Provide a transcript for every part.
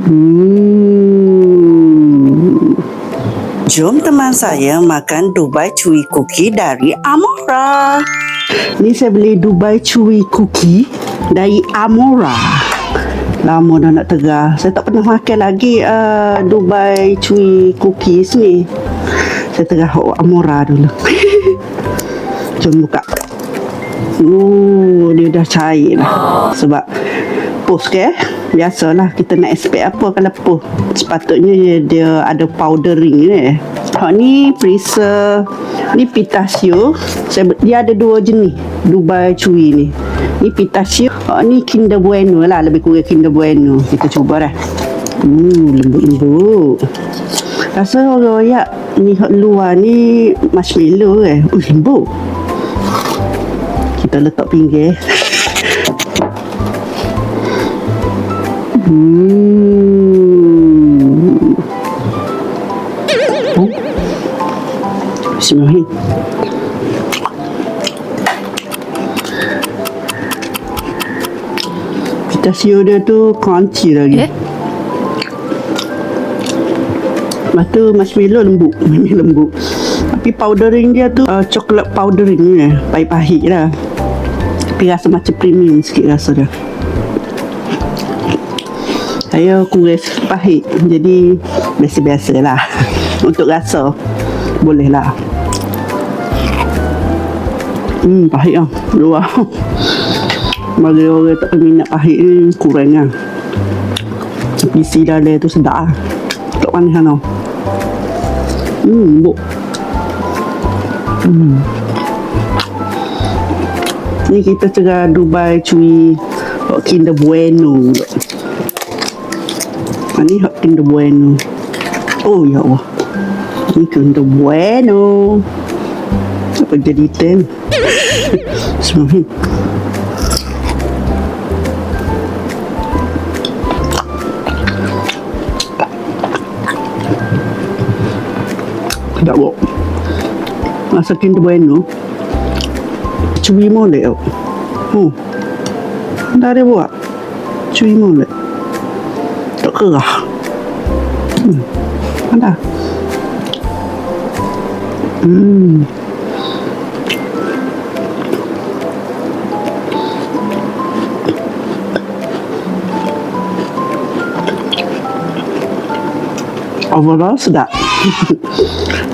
Jom teman saya makan Dubai Chewy Cookie dari Amora. Ni saya beli Dubai Chewy Cookie dari Amora. Lama dah nak tegar. Saya tak pernah makan lagi Dubai Chewy Cookies ni. Saya tegar Amora dulu. Jom buka. Dia dah cair dah. Sebab post ke, biasalah kita nak expect apa kalau post. Sepatutnya dia ada powdering ni. Ni freezer. Ni pistachio. Dia ada dua jenis Dubai Chewy ni. Ni pistachio. Ni Kinder Bueno lah, lebih kurang Kinder Bueno. Kita cuba dah. Lembut-lembut. Rasa royak. Ni luar ni marshmallow lembut. Kita letak pinggir. Bismillahirrahmanirrahim. Pistachio dia tu crunchy lagi. Lepas tu marshmallow lembut. Memang lembut. Tapi powdering dia tu coklat powdering ni. Pahit-pahit lah. Tapi rasa macam premium sikit rasa dia. Saya kurang pahit. Jadi biasa-biasa lah. Untuk rasa boleh lah. Pahit lah. Luar. Bagi orang tak minat pahit ni kurang lah. Tapi isi dalam tu sedap lah. Tak manis lah. Lembut. Ni kita cakap Dubai Chewy Kinder Bueno. Ni Kinder Bueno. Oh ya Allah. Ni Kinder Bueno. Apa jadi ten? Bismillah. Tak buat. Masa Kinder Bueno Chewy molek tau. Dah ada buat Chewy molek. Tak kerah. Ada. Overall sedap.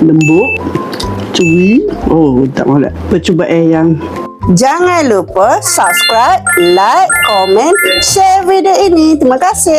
Lembut, chewy. Tak boleh. Percubaan yang Jangan lupa subscribe, like, komen, share video ini. Terima kasih.